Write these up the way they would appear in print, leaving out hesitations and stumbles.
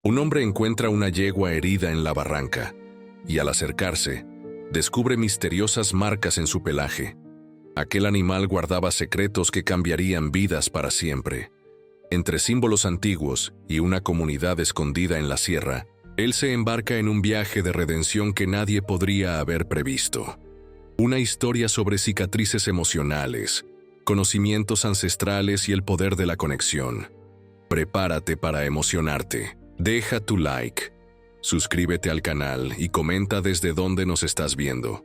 Un hombre encuentra una yegua herida en la barranca y al acercarse, descubre misteriosas marcas en su pelaje. Aquel animal guardaba secretos que cambiarían vidas para siempre. Entre símbolos antiguos y una comunidad escondida en la sierra, él se embarca en un viaje de redención que nadie podría haber previsto. Una historia sobre cicatrices emocionales, conocimientos ancestrales y el poder de la conexión. Prepárate para emocionarte. Deja tu like, suscríbete al canal y comenta desde dónde nos estás viendo.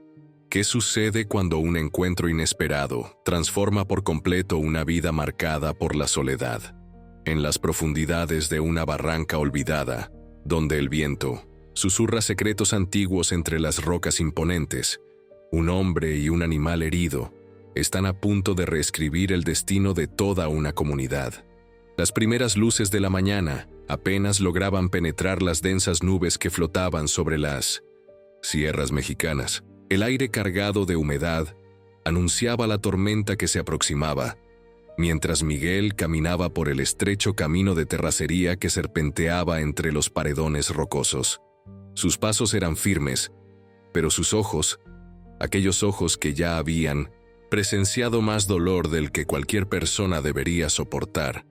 ¿Qué sucede cuando un encuentro inesperado transforma por completo una vida marcada por la soledad? En las profundidades de una barranca olvidada, donde el viento susurra secretos antiguos entre las rocas imponentes, un hombre y un animal herido están a punto de reescribir el destino de toda una comunidad. Las primeras luces de la mañana apenas lograban penetrar las densas nubes que flotaban sobre las sierras mexicanas. El aire cargado de humedad anunciaba la tormenta que se aproximaba, mientras Miguel caminaba por el estrecho camino de terracería que serpenteaba entre los paredones rocosos. Sus pasos eran firmes, pero sus ojos, aquellos ojos que ya habían presenciado más dolor del que cualquier persona debería soportar,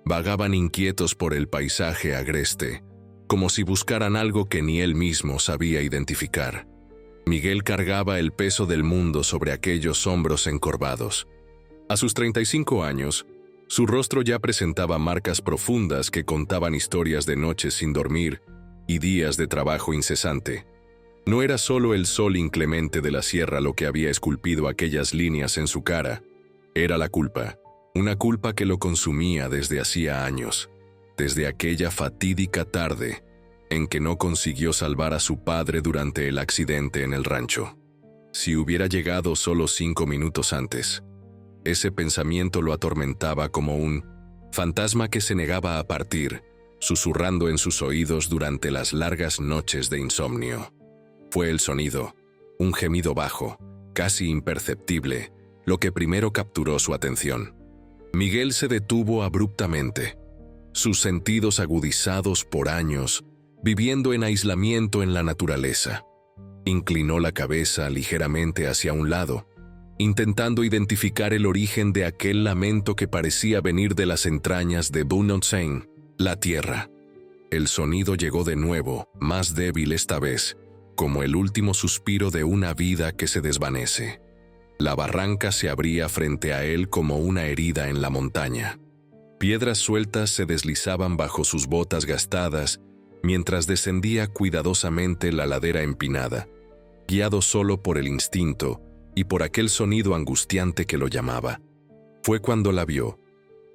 vagaban inquietos por el paisaje agreste, como si buscaran algo que ni él mismo sabía identificar. Miguel cargaba el peso del mundo sobre aquellos hombros encorvados. A sus 35 años, su rostro ya presentaba marcas profundas que contaban historias de noches sin dormir y días de trabajo incesante. No era solo el sol inclemente de la sierra lo que había esculpido aquellas líneas en su cara, era la culpa. Una culpa que lo consumía desde hacía años, desde aquella fatídica tarde en que no consiguió salvar a su padre durante el accidente en el rancho. Si hubiera llegado solo 5 minutos antes, ese pensamiento lo atormentaba como un fantasma que se negaba a partir, susurrando en sus oídos durante las largas noches de insomnio. Fue el sonido, un gemido bajo, casi imperceptible, lo que primero capturó su atención. Miguel se detuvo abruptamente, sus sentidos agudizados por años, viviendo en aislamiento en la naturaleza. Inclinó la cabeza ligeramente hacia un lado, intentando identificar el origen de aquel lamento que parecía venir de las entrañas de Bunotsen, la tierra. El sonido llegó de nuevo, más débil esta vez, como el último suspiro de una vida que se desvanece. La barranca se abría frente a él como una herida en la montaña. Piedras sueltas se deslizaban bajo sus botas gastadas mientras descendía cuidadosamente la ladera empinada, guiado solo por el instinto y por aquel sonido angustiante que lo llamaba. Fue cuando la vio,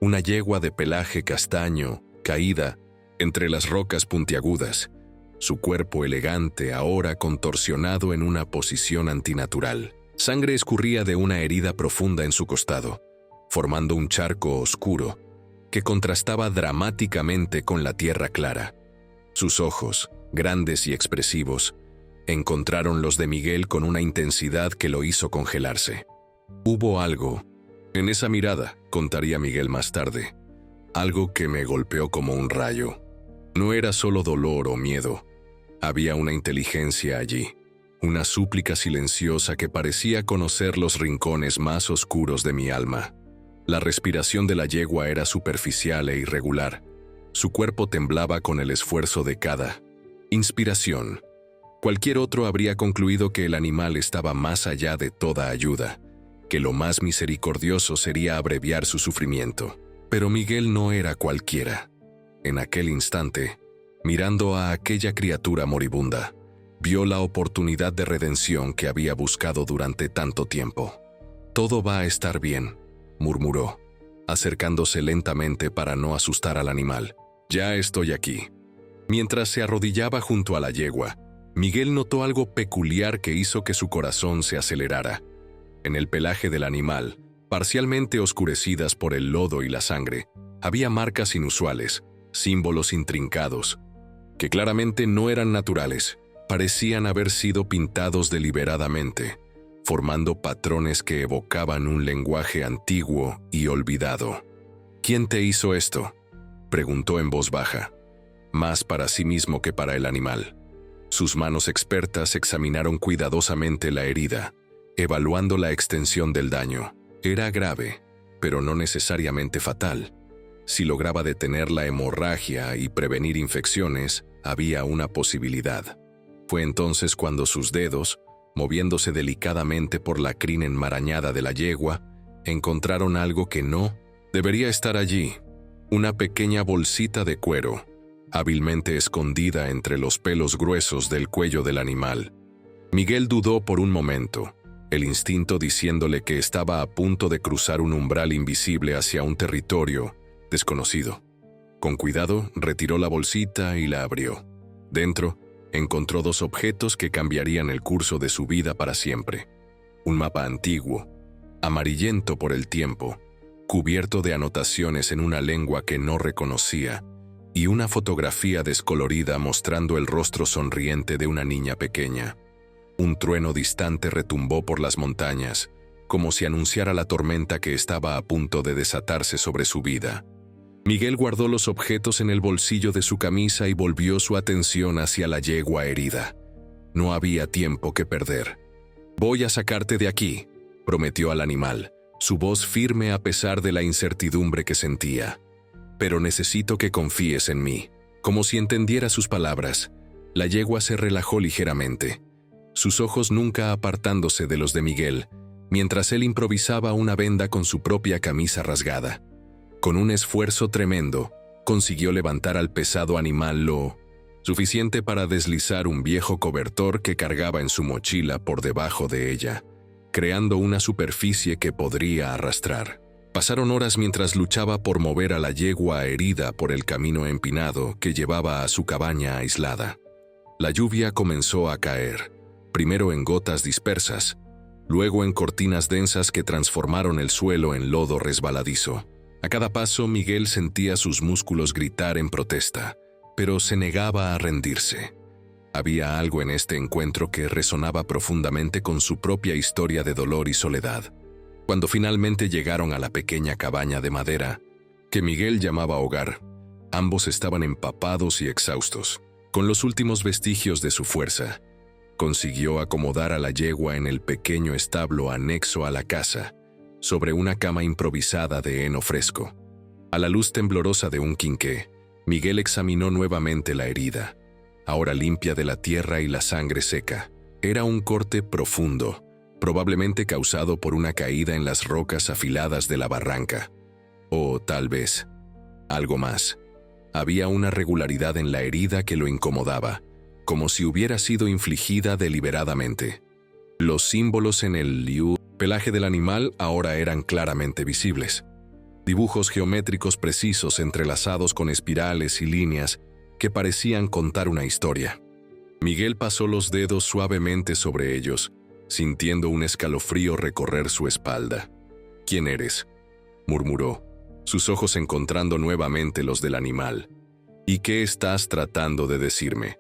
una yegua de pelaje castaño, caída entre las rocas puntiagudas, su cuerpo elegante ahora contorsionado en una posición antinatural. Sangre escurría de una herida profunda en su costado, formando un charco oscuro que contrastaba dramáticamente con la tierra clara. Sus ojos, grandes y expresivos, encontraron los de Miguel con una intensidad que lo hizo congelarse. Hubo algo en esa mirada, contaría Miguel más tarde, algo que me golpeó como un rayo. No era solo dolor o miedo, había una inteligencia allí. Una súplica silenciosa que parecía conocer los rincones más oscuros de mi alma. La respiración de la yegua era superficial e irregular. Su cuerpo temblaba con el esfuerzo de cada inspiración. Cualquier otro habría concluido que el animal estaba más allá de toda ayuda, que lo más misericordioso sería abreviar su sufrimiento. Pero Miguel no era cualquiera. En aquel instante, mirando a aquella criatura moribunda, vio la oportunidad de redención que había buscado durante tanto tiempo. «Todo va a estar bien», murmuró, acercándose lentamente para no asustar al animal. «Ya estoy aquí». Mientras se arrodillaba junto a la yegua, Miguel notó algo peculiar que hizo que su corazón se acelerara. En el pelaje del animal, parcialmente oscurecidas por el lodo y la sangre, había marcas inusuales, símbolos intrincados, que claramente no eran naturales. Parecían haber sido pintados deliberadamente, formando patrones que evocaban un lenguaje antiguo y olvidado. «¿Quién te hizo esto?», preguntó en voz baja. más para sí mismo que para el animal. Sus manos expertas examinaron cuidadosamente la herida, evaluando la extensión del daño. Era grave, pero no necesariamente fatal. Si lograba detener la hemorragia y prevenir infecciones, había una posibilidad. Fue entonces cuando sus dedos, moviéndose delicadamente por la crin enmarañada de la yegua, encontraron algo que no debería estar allí: una pequeña bolsita de cuero, hábilmente escondida entre los pelos gruesos del cuello del animal. Miguel dudó por un momento, el instinto diciéndole que estaba a punto de cruzar un umbral invisible hacia un territorio desconocido. Con cuidado, retiró la bolsita y la abrió. Dentro, encontró dos objetos que cambiarían el curso de su vida para siempre. Un mapa antiguo, amarillento por el tiempo, cubierto de anotaciones en una lengua que no reconocía, y una fotografía descolorida mostrando el rostro sonriente de una niña pequeña. Un trueno distante retumbó por las montañas, como si anunciara la tormenta que estaba a punto de desatarse sobre su vida. Miguel guardó los objetos en el bolsillo de su camisa y volvió su atención hacia la yegua herida. No había tiempo que perder. «Voy a sacarte de aquí», prometió al animal, su voz firme a pesar de la incertidumbre que sentía. «Pero necesito que confíes en mí». Como si entendiera sus palabras, la yegua se relajó ligeramente, sus ojos nunca apartándose de los de Miguel, mientras él improvisaba una venda con su propia camisa rasgada. Con un esfuerzo tremendo, consiguió levantar al pesado animal lo suficiente para deslizar un viejo cobertor que cargaba en su mochila por debajo de ella, creando una superficie que podría arrastrar. Pasaron horas mientras luchaba por mover a la yegua herida por el camino empinado que llevaba a su cabaña aislada. La lluvia comenzó a caer, primero en gotas dispersas, luego en cortinas densas que transformaron el suelo en lodo resbaladizo. A cada paso, Miguel sentía sus músculos gritar en protesta, pero se negaba a rendirse. Había algo en este encuentro que resonaba profundamente con su propia historia de dolor y soledad. Cuando finalmente llegaron a la pequeña cabaña de madera, que Miguel llamaba hogar, ambos estaban empapados y exhaustos. Con los últimos vestigios de su fuerza, consiguió acomodar a la yegua en el pequeño establo anexo a la casa, sobre una cama improvisada de heno fresco. A la luz temblorosa de un quinqué, Miguel examinó nuevamente la herida, ahora limpia de la tierra y la sangre seca. Era un corte profundo, probablemente causado por una caída en las rocas afiladas de la barranca. O tal vez, algo más. Había una regularidad en la herida que lo incomodaba, como si hubiera sido infligida deliberadamente. Los símbolos en el pelaje del animal ahora eran claramente visibles. Dibujos geométricos precisos entrelazados con espirales y líneas que parecían contar una historia. Miguel pasó los dedos suavemente sobre ellos, sintiendo un escalofrío recorrer su espalda. «¿Quién eres?», murmuró, sus ojos encontrando nuevamente los del animal. «¿Y qué estás tratando de decirme?».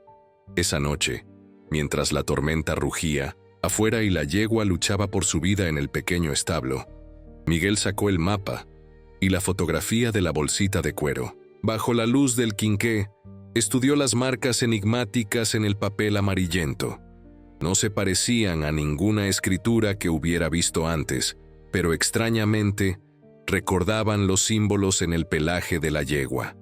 Esa noche, mientras la tormenta rugía afuera y la yegua luchaba por su vida en el pequeño establo, Miguel sacó el mapa y la fotografía de la bolsita de cuero. Bajo la luz del quinqué, estudió las marcas enigmáticas en el papel amarillento. No se parecían a ninguna escritura que hubiera visto antes, pero extrañamente recordaban los símbolos en el pelaje de la yegua.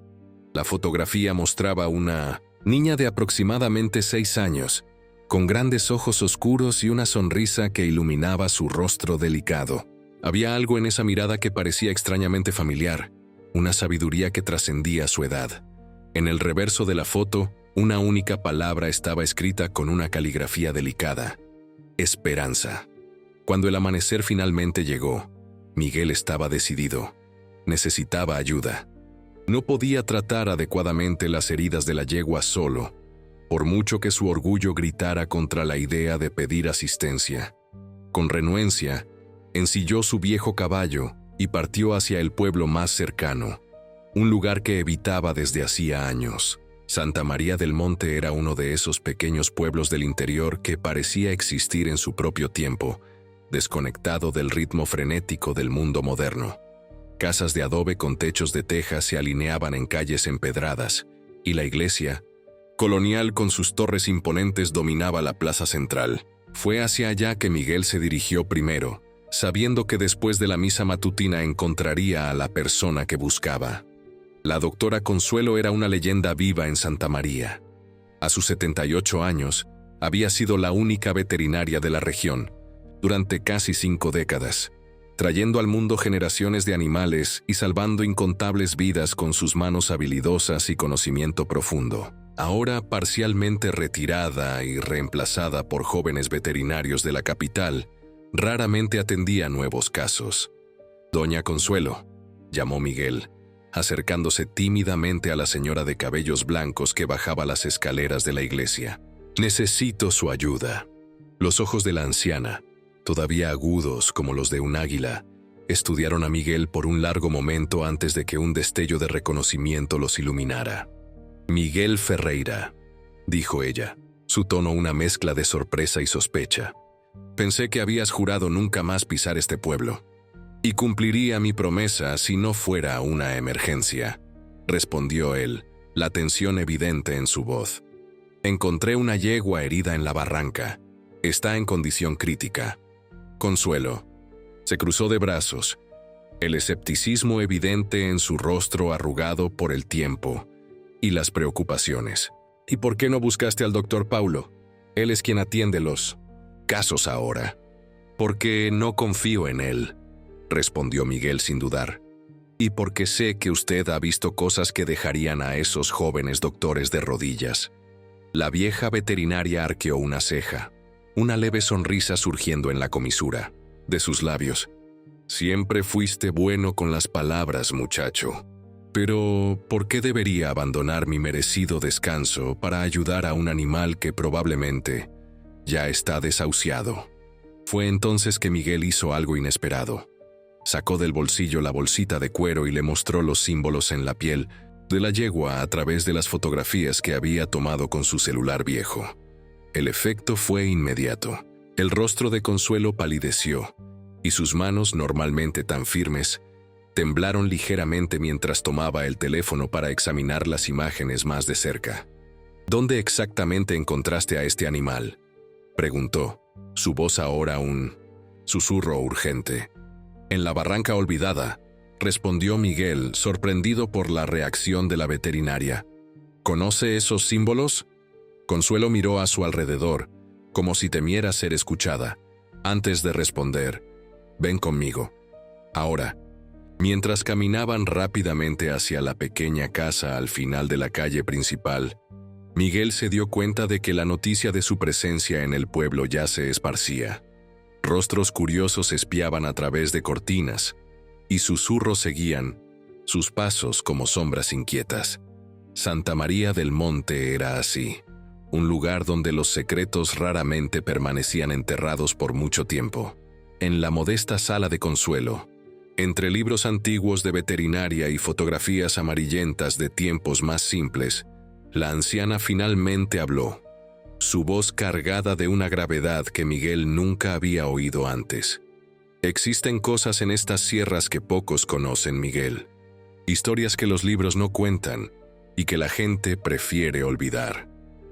La fotografía mostraba una niña de aproximadamente 6 años, con grandes ojos oscuros y una sonrisa que iluminaba su rostro delicado. Había algo en esa mirada que parecía extrañamente familiar, una sabiduría que trascendía su edad. En el reverso de la foto, una única palabra estaba escrita con una caligrafía delicada: esperanza. Cuando el amanecer finalmente llegó, Miguel estaba decidido. Necesitaba ayuda. No podía tratar adecuadamente las heridas de la yegua solo, por mucho que su orgullo gritara contra la idea de pedir asistencia. Con renuencia, ensilló su viejo caballo y partió hacia el pueblo más cercano, un lugar que evitaba desde hacía años. Santa María del Monte era uno de esos pequeños pueblos del interior que parecía existir en su propio tiempo, desconectado del ritmo frenético del mundo moderno. Casas de adobe con techos de teja se alineaban en calles empedradas, y la iglesia, colonial con sus torres imponentes, dominaba la plaza central. Fue hacia allá que Miguel se dirigió primero, sabiendo que después de la misa matutina encontraría a la persona que buscaba. La doctora Consuelo era una leyenda viva en Santa María. A sus 78 años, había sido la única veterinaria de la región durante casi 5 décadas, trayendo al mundo generaciones de animales y salvando incontables vidas con sus manos habilidosas y conocimiento profundo. Ahora parcialmente retirada y reemplazada por jóvenes veterinarios de la capital, raramente atendía nuevos casos. «Doña Consuelo», llamó Miguel, acercándose tímidamente a la señora de cabellos blancos que bajaba las escaleras de la iglesia. «Necesito su ayuda». Los ojos de la anciana, todavía agudos como los de un águila, estudiaron a Miguel por un largo momento antes de que un destello de reconocimiento los iluminara. «Miguel Ferreira», dijo ella, su tono una mezcla de sorpresa y sospecha. «Pensé que habías jurado nunca más pisar este pueblo. Y cumpliría mi promesa si no fuera una emergencia», respondió él, la tensión evidente en su voz. «Encontré una yegua herida en la barranca. Está en condición crítica». Consuelo se cruzó de brazos, el escepticismo evidente en su rostro arrugado por el tiempo y las preocupaciones. «¿Y por qué no buscaste al doctor Paulo? Él es quien atiende los casos ahora». «Porque no confío en él», respondió Miguel sin dudar. «Y porque sé que usted ha visto cosas que dejarían a esos jóvenes doctores de rodillas». La vieja veterinaria arqueó una ceja, una leve sonrisa surgiendo en la comisura de sus labios. «Siempre fuiste bueno con las palabras, muchacho. Pero, ¿por qué debería abandonar mi merecido descanso para ayudar a un animal que probablemente ya está desahuciado?» Fue entonces que Miguel hizo algo inesperado. Sacó del bolsillo la bolsita de cuero y le mostró los símbolos en la piel de la yegua a través de las fotografías que había tomado con su celular viejo. El efecto fue inmediato. El rostro de Consuelo palideció, y sus manos, normalmente tan firmes, temblaron ligeramente mientras tomaba el teléfono para examinar las imágenes más de cerca. «¿Dónde exactamente encontraste a este animal?», preguntó, su voz ahora un susurro urgente. «En la barranca olvidada», respondió Miguel, sorprendido por la reacción de la veterinaria. «¿Conoce esos símbolos?». Consuelo miró a su alrededor, como si temiera ser escuchada. Antes de responder, «Ven conmigo». Ahora, mientras caminaban rápidamente hacia la pequeña casa al final de la calle principal, Miguel se dio cuenta de que la noticia de su presencia en el pueblo ya se esparcía. Rostros curiosos espiaban a través de cortinas, y susurros seguían sus pasos como sombras inquietas. Santa María del Monte era así, un lugar donde los secretos raramente permanecían enterrados por mucho tiempo. En la modesta sala de Consuelo, entre libros antiguos de veterinaria y fotografías amarillentas de tiempos más simples, la anciana finalmente habló, su voz cargada de una gravedad que Miguel nunca había oído antes. «Existen cosas en estas sierras que pocos conocen, Miguel. Historias que los libros no cuentan y que la gente prefiere olvidar».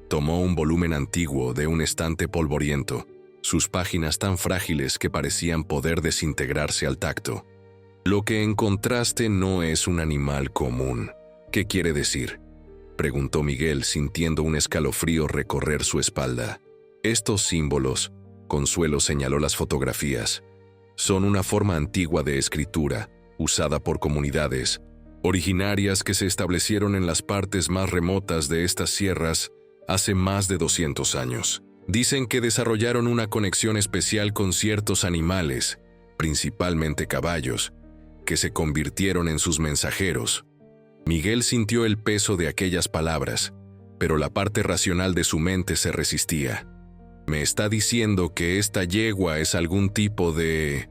Tomó un volumen antiguo de un estante polvoriento, sus páginas tan frágiles que parecían poder desintegrarse al tacto. «Lo que encontraste no es un animal común». «¿Qué quiere decir?», preguntó Miguel sintiendo un escalofrío recorrer su espalda. «Estos símbolos», Consuelo señaló las fotografías, «son una forma antigua de escritura, usada por comunidades originarias que se establecieron en las partes más remotas de estas sierras hace más de 200 años. Dicen que desarrollaron una conexión especial con ciertos animales, principalmente caballos, que se convirtieron en sus mensajeros». Miguel sintió el peso de aquellas palabras, pero la parte racional de su mente se resistía. «¿Me está diciendo que esta yegua es algún tipo de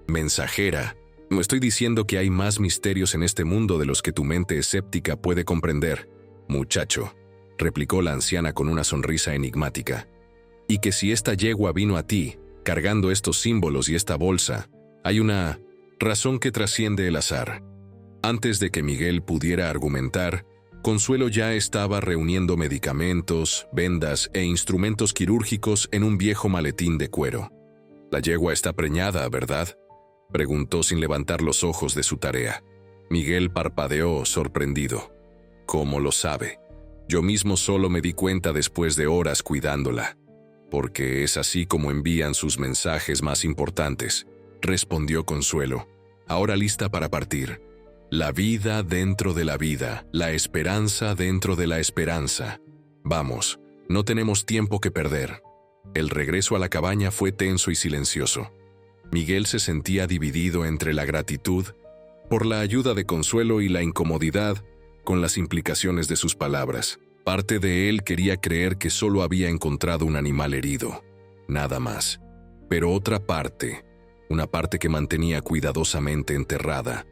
mensajera? No estoy diciendo que hay más misterios en este mundo de los que tu mente escéptica puede comprender, muchacho», replicó la anciana con una sonrisa enigmática. «Y que si esta yegua vino a ti, cargando estos símbolos y esta bolsa, hay una razón que trasciende el azar». Antes de que Miguel pudiera argumentar, Consuelo ya estaba reuniendo medicamentos, vendas e instrumentos quirúrgicos en un viejo maletín de cuero. «La yegua está preñada, ¿verdad?», preguntó sin levantar los ojos de su tarea. Miguel parpadeó, sorprendido. «¿Cómo lo sabe? Yo mismo solo me di cuenta después de horas cuidándola. Porque es así como envían sus mensajes más importantes», respondió Consuelo, ahora lista para partir. La vida dentro de la vida, la esperanza dentro de la esperanza. Vamos, no tenemos tiempo que perder. El regreso a la cabaña fue tenso y silencioso. Miguel se sentía dividido entre la gratitud por la ayuda de Consuelo y la incomodidad con las implicaciones de sus palabras. Parte de él quería creer que solo había encontrado un animal herido, nada más. Pero otra parte, una parte que mantenía cuidadosamente enterrada,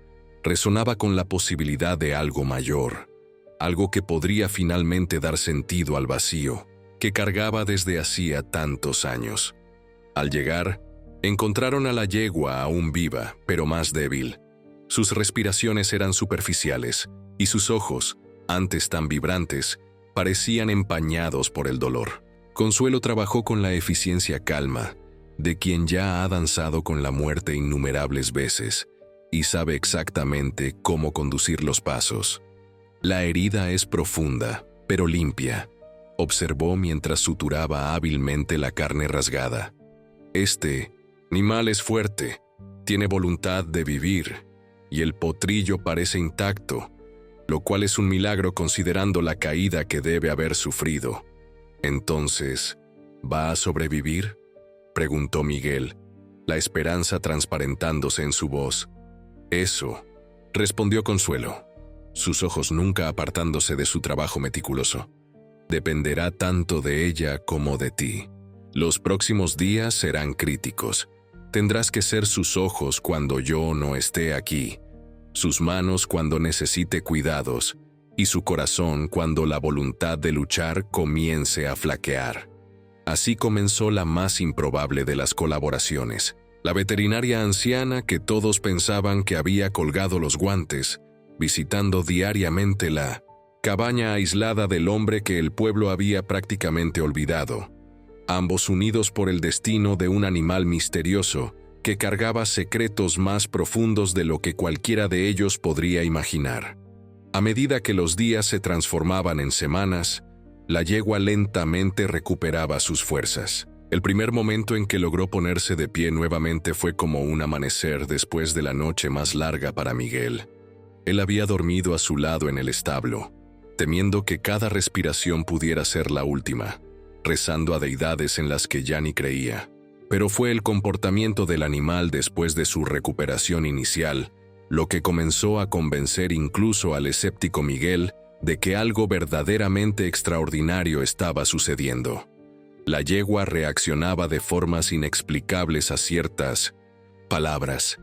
resonaba con la posibilidad de algo mayor, algo que podría finalmente dar sentido al vacío que cargaba desde hacía tantos años. Al llegar, encontraron a la yegua aún viva, pero más débil. Sus respiraciones eran superficiales y sus ojos, antes tan vibrantes, parecían empañados por el dolor. Consuelo trabajó con la eficiencia calma de quien ya ha danzado con la muerte innumerables veces y sabe exactamente cómo conducir los pasos. «La herida es profunda, pero limpia», observó mientras suturaba hábilmente la carne rasgada. «Este animal es fuerte, tiene voluntad de vivir, y el potrillo parece intacto, lo cual es un milagro considerando la caída que debe haber sufrido. Entonces, ¿va a sobrevivir?», preguntó Miguel, la esperanza transparentándose en su voz. «Eso», respondió Consuelo, sus ojos nunca apartándose de su trabajo meticuloso. «Dependerá tanto de ella como de ti. Los próximos días serán críticos. Tendrás que ser sus ojos cuando yo no esté aquí, sus manos cuando necesite cuidados, y su corazón cuando la voluntad de luchar comience a flaquear». Así comenzó la más improbable de las colaboraciones. La veterinaria anciana que todos pensaban que había colgado los guantes, visitando diariamente la cabaña aislada del hombre que el pueblo había prácticamente olvidado, ambos unidos por el destino de un animal misterioso que cargaba secretos más profundos de lo que cualquiera de ellos podría imaginar. A medida que los días se transformaban en semanas, la yegua lentamente recuperaba sus fuerzas. El primer momento en que logró ponerse de pie nuevamente fue como un amanecer después de la noche más larga para Miguel. Él había dormido a su lado en el establo, temiendo que cada respiración pudiera ser la última, rezando a deidades en las que ya ni creía. Pero fue el comportamiento del animal después de su recuperación inicial lo que comenzó a convencer incluso al escéptico Miguel de que algo verdaderamente extraordinario estaba sucediendo. La yegua reaccionaba de formas inexplicables a ciertas palabras,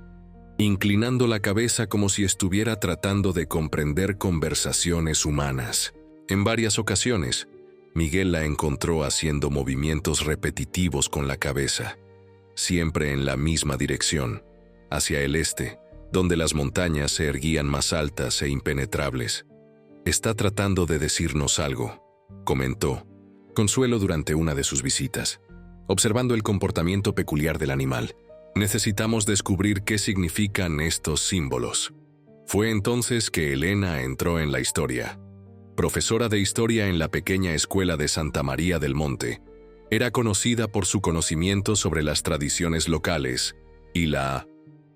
inclinando la cabeza como si estuviera tratando de comprender conversaciones humanas. En varias ocasiones, Miguel la encontró haciendo movimientos repetitivos con la cabeza, siempre en la misma dirección, hacia el este, donde las montañas se erguían más altas e impenetrables. «Está tratando de decirnos algo», comentó Consuelo durante una de sus visitas, observando el comportamiento peculiar del animal. «Necesitamos descubrir qué significan estos símbolos». Fue entonces que Elena entró en la historia. Profesora de historia en la pequeña escuela de Santa María del Monte, era conocida por su conocimiento sobre las tradiciones locales y la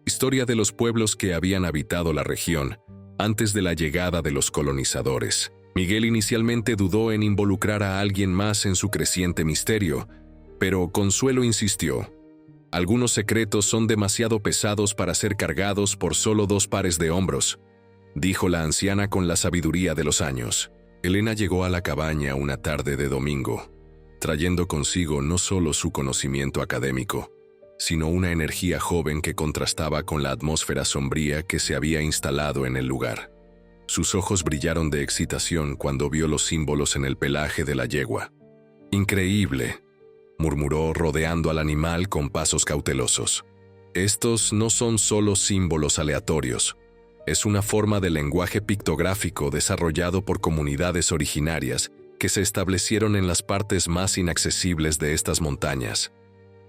historia de los pueblos que habían habitado la región antes de la llegada de los colonizadores. Miguel inicialmente dudó en involucrar a alguien más en su creciente misterio, pero Consuelo insistió. «Algunos secretos son demasiado pesados para ser cargados por solo 2 pares de hombros», dijo la anciana con la sabiduría de los años. Elena llegó a la cabaña una tarde de domingo, trayendo consigo no solo su conocimiento académico, sino una energía joven que contrastaba con la atmósfera sombría que se había instalado en el lugar. Sus ojos brillaron de excitación cuando vio los símbolos en el pelaje de la yegua. «Increíble», murmuró rodeando al animal con pasos cautelosos. «Estos no son solo símbolos aleatorios. Es una forma de lenguaje pictográfico desarrollado por comunidades originarias que se establecieron en las partes más inaccesibles de estas montañas.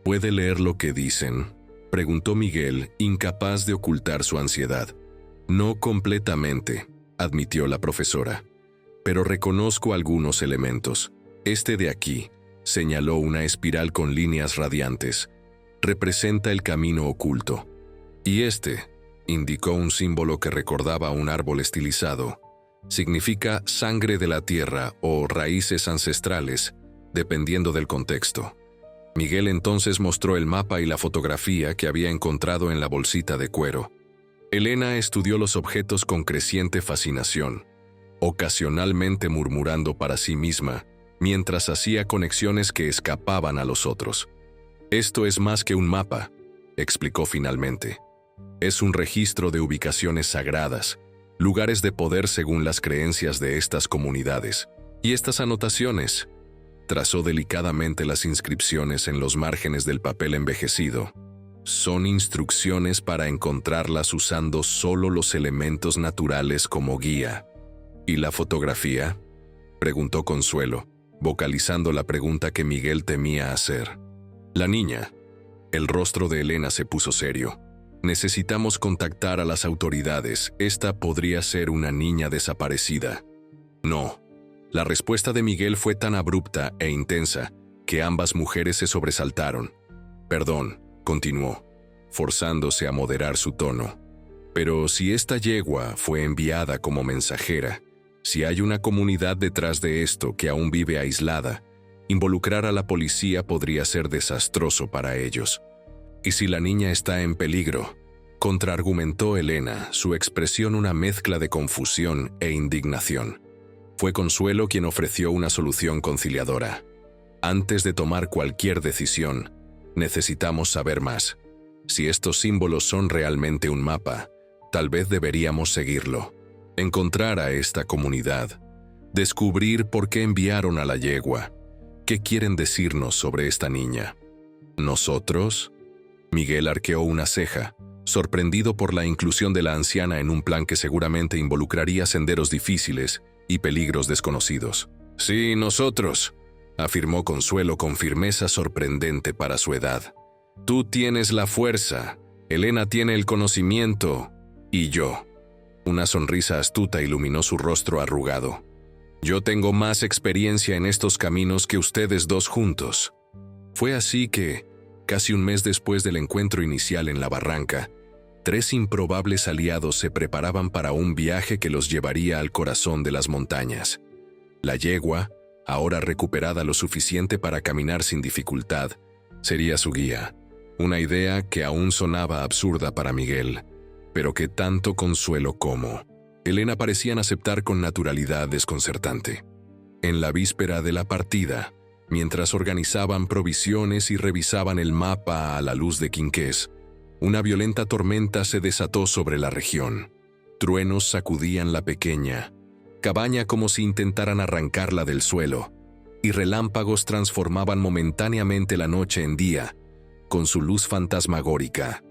¿Puede leer lo que dicen?, preguntó Miguel, incapaz de ocultar su ansiedad. No completamente, admitió la profesora, pero reconozco algunos elementos. Este de aquí, señaló una espiral con líneas radiantes, representa el camino oculto. Y este, indicó un símbolo que recordaba un árbol estilizado, significa sangre de la tierra o raíces ancestrales, dependiendo del contexto. Miguel entonces mostró el mapa y la fotografía que había encontrado en la bolsita de cuero. Elena estudió los objetos con creciente fascinación, ocasionalmente murmurando para sí misma, mientras hacía conexiones que escapaban a los otros. «Esto es más que un mapa», explicó finalmente. «Es un registro de ubicaciones sagradas, lugares de poder según las creencias de estas comunidades. Y estas anotaciones», trazó delicadamente las inscripciones en los márgenes del papel envejecido, «son instrucciones para encontrarlas usando solo los elementos naturales como guía». «¿Y la fotografía?», preguntó Consuelo, vocalizando la pregunta que Miguel temía hacer. «La niña». El rostro de Elena se puso serio. «Necesitamos contactar a las autoridades. Esta podría ser una niña desaparecida». «No». La respuesta de Miguel fue tan abrupta e intensa que ambas mujeres se sobresaltaron. «Perdón», continuó, forzándose a moderar su tono. «Pero si esta yegua fue enviada como mensajera, si hay una comunidad detrás de esto que aún vive aislada, involucrar a la policía podría ser desastroso para ellos. Y si la niña está en peligro», contraargumentó Elena, su expresión una mezcla de confusión e indignación. Fue Consuelo quien ofreció una solución conciliadora. «Antes de tomar cualquier decisión, necesitamos saber más. Si estos símbolos son realmente un mapa, tal vez deberíamos seguirlo. Encontrar a esta comunidad. Descubrir por qué enviaron a la yegua. ¿Qué quieren decirnos sobre esta niña?» «¿Nosotros?». Miguel arqueó una ceja, sorprendido por la inclusión de la anciana en un plan que seguramente involucraría senderos difíciles y peligros desconocidos. «Sí, nosotros», afirmó Consuelo con firmeza sorprendente para su edad. «Tú tienes la fuerza, Elena tiene el conocimiento, y yo». Una sonrisa astuta iluminó su rostro arrugado. «Yo tengo más experiencia en estos caminos que ustedes dos juntos». Fue así que, casi un mes después del encuentro inicial en la barranca, 3 improbables aliados se preparaban para un viaje que los llevaría al corazón de las montañas. La yegua, ahora recuperada lo suficiente para caminar sin dificultad, sería su guía. Una idea que aún sonaba absurda para Miguel, pero que tanto Consuelo como Elena parecían aceptar con naturalidad desconcertante. En la víspera de la partida, mientras organizaban provisiones y revisaban el mapa a la luz de quinqués, una violenta tormenta se desató sobre la región. Truenos sacudían la pequeña cabaña como si intentaran arrancarla del suelo, y relámpagos transformaban momentáneamente la noche en día, con su luz fantasmagórica.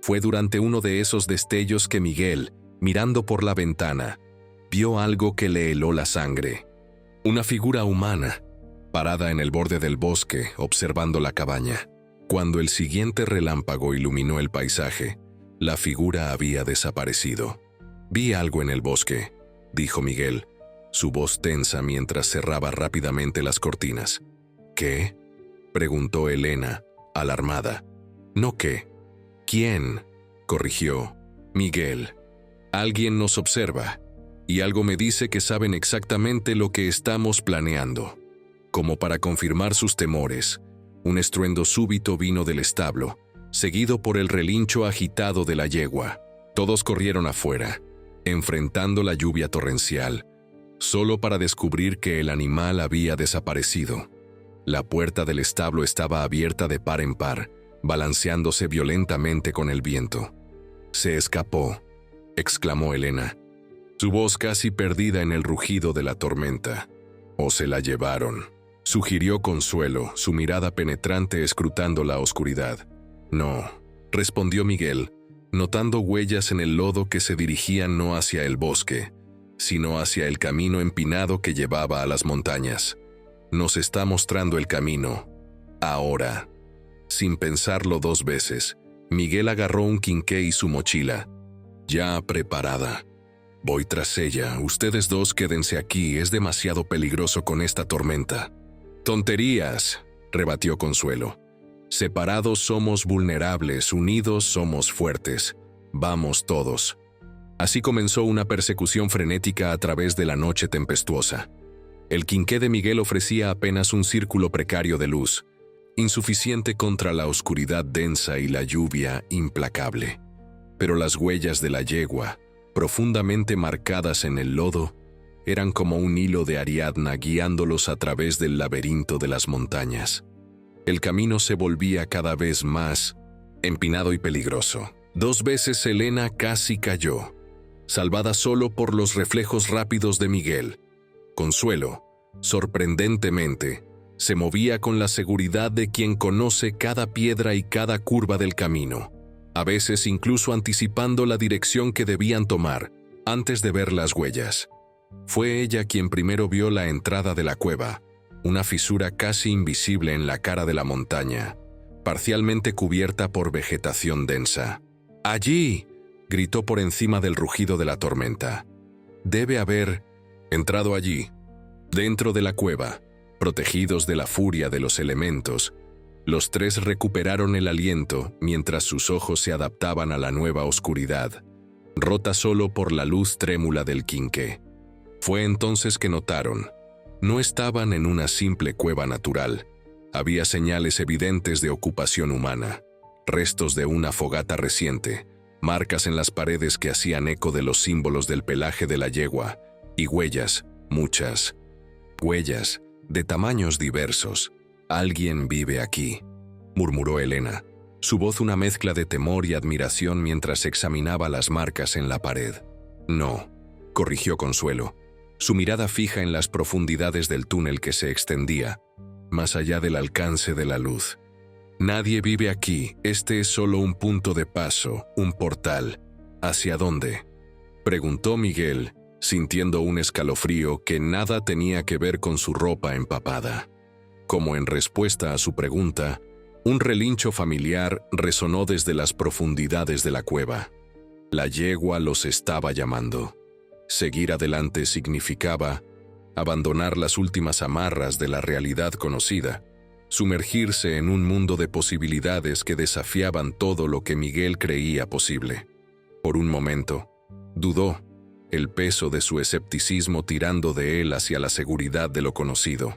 Fue durante uno de esos destellos que Miguel, mirando por la ventana, vio algo que le heló la sangre. Una figura humana, parada en el borde del bosque, observando la cabaña. Cuando el siguiente relámpago iluminó el paisaje, la figura había desaparecido. «Vi algo en el bosque», dijo Miguel, su voz tensa mientras cerraba rápidamente las cortinas. «¿Qué?», preguntó Elena, alarmada. «No qué. ¿Quién?», corrigió Miguel. «Alguien nos observa, y algo me dice que saben exactamente lo que estamos planeando». Como para confirmar sus temores, un estruendo súbito vino del establo, seguido por el relincho agitado de la yegua. Todos corrieron afuera, enfrentando la lluvia torrencial, solo para descubrir que el animal había desaparecido. La puerta del establo estaba abierta de par en par, balanceándose violentamente con el viento. «Se escapó», exclamó Elena, su voz casi perdida en el rugido de la tormenta. «O se la llevaron», sugirió Consuelo, su mirada penetrante escrutando la oscuridad. «No», respondió Miguel, notando huellas en el lodo que se dirigían no hacia el bosque, sino hacia el camino empinado que llevaba a las montañas. Nos está mostrando el camino. Ahora. Sin pensarlo 2 veces, Miguel agarró un quinqué y su mochila, ya preparada. Voy tras ella, ustedes 2 quédense aquí, es demasiado peligroso con esta tormenta. Tonterías, rebatió Consuelo. Separados somos vulnerables, unidos somos fuertes. Vamos todos. Así comenzó una persecución frenética a través de la noche tempestuosa. El quinqué de Miguel ofrecía apenas un círculo precario de luz, insuficiente contra la oscuridad densa y la lluvia implacable. Pero las huellas de la yegua, profundamente marcadas en el lodo, eran como un hilo de Ariadna guiándolos a través del laberinto de las montañas. El camino se volvía cada vez más empinado y peligroso. 2 veces Elena casi cayó, salvada solo por los reflejos rápidos de Miguel. Consuelo, sorprendentemente, se movía con la seguridad de quien conoce cada piedra y cada curva del camino, a veces incluso anticipando la dirección que debían tomar antes de ver las huellas. Fue ella quien primero vio la entrada de la cueva, una fisura casi invisible en la cara de la montaña, parcialmente cubierta por vegetación densa. ¡Allí!, gritó por encima del rugido de la tormenta. Debe haber entrado allí, dentro de la cueva, protegidos de la furia de los elementos. Los 3 recuperaron el aliento mientras sus ojos se adaptaban a la nueva oscuridad, rota solo por la luz trémula del quinqué. Fue entonces que notaron. No estaban en una simple cueva natural. Había señales evidentes de ocupación humana, restos de una fogata reciente, marcas en las paredes que hacían eco de los símbolos del pelaje de la yegua, y huellas, muchas. Huellas, de tamaños diversos. «Alguien vive aquí», murmuró Elena, su voz una mezcla de temor y admiración mientras examinaba las marcas en la pared. «No», corrigió Consuelo, su mirada fija en las profundidades del túnel que se extendía, más allá del alcance de la luz. «Nadie vive aquí, este es solo un punto de paso, un portal. ¿Hacia dónde?», preguntó Miguel, sintiendo un escalofrío que nada tenía que ver con su ropa empapada. Como en respuesta a su pregunta, un relincho familiar resonó desde las profundidades de la cueva. La yegua los estaba llamando. Seguir adelante significaba abandonar las últimas amarras de la realidad conocida, sumergirse en un mundo de posibilidades que desafiaban todo lo que Miguel creía posible. Por un momento, dudó, el peso de su escepticismo tirando de él hacia la seguridad de lo conocido.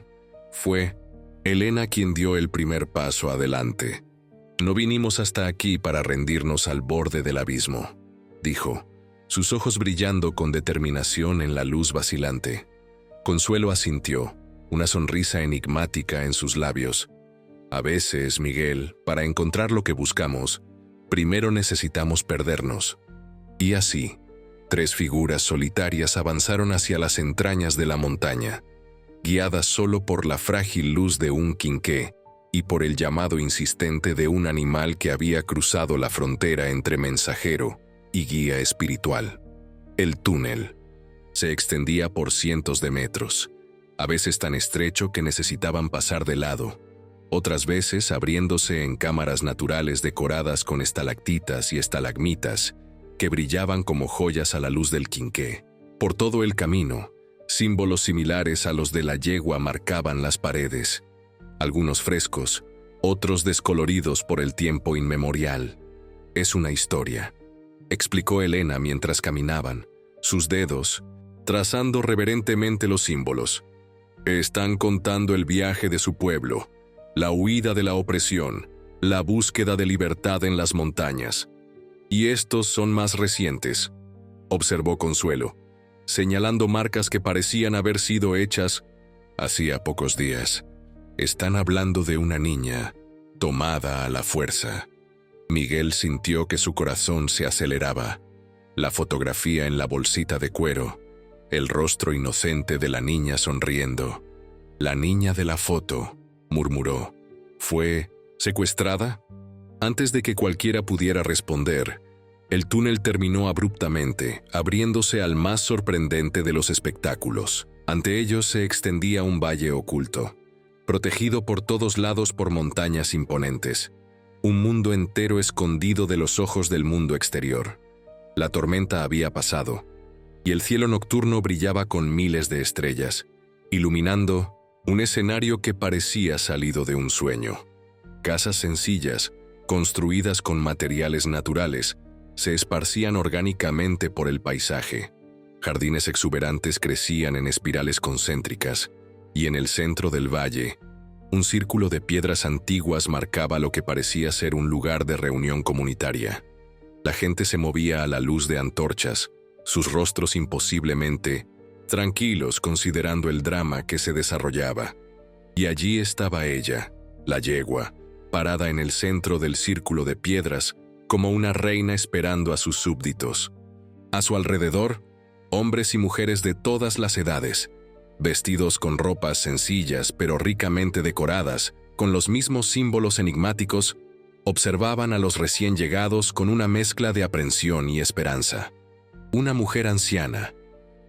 Fue Elena quien dio el primer paso adelante. «No vinimos hasta aquí para rendirnos al borde del abismo», dijo, sus ojos brillando con determinación en la luz vacilante. Consuelo asintió, una sonrisa enigmática en sus labios. «A veces, Miguel, para encontrar lo que buscamos, primero necesitamos perdernos». Y así, 3 figuras solitarias avanzaron hacia las entrañas de la montaña, guiadas solo por la frágil luz de un quinqué y por el llamado insistente de un animal que había cruzado la frontera entre mensajero y guía espiritual. El túnel se extendía por cientos de metros, a veces tan estrecho que necesitaban pasar de lado, otras veces abriéndose en cámaras naturales decoradas con estalactitas y estalagmitas que brillaban como joyas a la luz del quinqué. Por todo el camino, símbolos similares a los de la yegua marcaban las paredes, algunos frescos, otros descoloridos por el tiempo inmemorial. «Es una historia», explicó Elena mientras caminaban, sus dedos trazando reverentemente los símbolos. «Están contando el viaje de su pueblo, la huida de la opresión, la búsqueda de libertad en las montañas. Y estos son más recientes», observó Consuelo, señalando marcas que parecían haber sido hechas hacía pocos días. «Están hablando de una niña tomada a la fuerza». Miguel sintió que su corazón se aceleraba. La fotografía en la bolsita de cuero, el rostro inocente de la niña sonriendo. «La niña de la foto», murmuró. «¿Fue secuestrada?». Antes de que cualquiera pudiera responder, El túnel terminó abruptamente, abriéndose al más sorprendente de los espectáculos. Ante ellos se extendía un valle oculto, protegido por todos lados por montañas imponentes. Un mundo entero escondido de los ojos del mundo exterior. La tormenta había pasado, y el cielo nocturno brillaba con miles de estrellas, iluminando un escenario que parecía salido de un sueño. Casas sencillas, construidas con materiales naturales, se esparcían orgánicamente por el paisaje. Jardines exuberantes crecían en espirales concéntricas, y en el centro del valle, un círculo de piedras antiguas marcaba lo que parecía ser un lugar de reunión comunitaria. La gente se movía a la luz de antorchas, sus rostros imposiblemente tranquilos considerando el drama que se desarrollaba. Y allí estaba ella, la yegua, parada en el centro del círculo de piedras, como una reina esperando a sus súbditos. A su alrededor, hombres y mujeres de todas las edades, vestidos con ropas sencillas pero ricamente decoradas, con los mismos símbolos enigmáticos, observaban a los recién llegados con una mezcla de aprensión y esperanza. Una mujer anciana,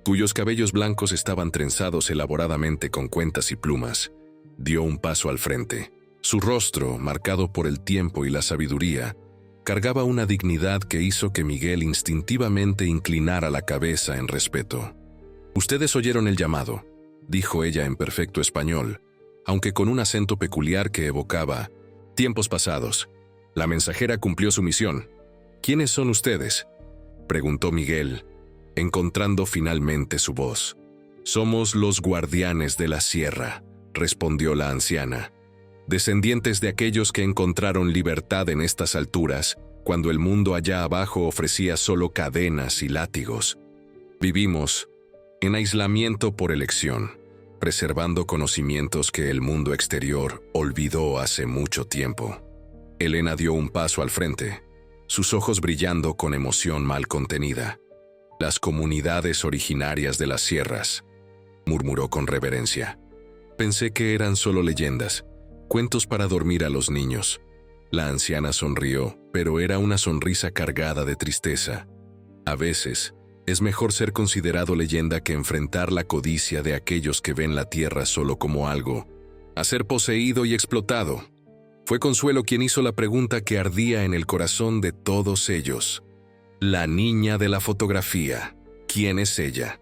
cuyos cabellos blancos estaban trenzados elaboradamente con cuentas y plumas, dio un paso al frente. Su rostro, marcado por el tiempo y la sabiduría, cargaba una dignidad que hizo que Miguel instintivamente inclinara la cabeza en respeto. «Ustedes oyeron el llamado», dijo ella en perfecto español, aunque con un acento peculiar que evocaba tiempos pasados. La mensajera cumplió su misión. «¿Quiénes son ustedes?», preguntó Miguel, encontrando finalmente su voz. «Somos los guardianes de la sierra», respondió la anciana, «descendientes de aquellos que encontraron libertad en estas alturas, cuando el mundo allá abajo ofrecía solo cadenas y látigos. Vivimos en aislamiento por elección, preservando conocimientos que el mundo exterior olvidó hace mucho tiempo». Elena dio un paso al frente, sus ojos brillando con emoción mal contenida. «Las comunidades originarias de las sierras», murmuró con reverencia. «Pensé que eran solo leyendas, cuentos para dormir a los niños». La anciana sonrió, pero era una sonrisa cargada de tristeza. «A veces, es mejor ser considerado leyenda que enfrentar la codicia de aquellos que ven la tierra solo como algo a ser poseído y explotado». Fue Consuelo quien hizo la pregunta que ardía en el corazón de todos ellos. «La niña de la fotografía, ¿quién es ella?».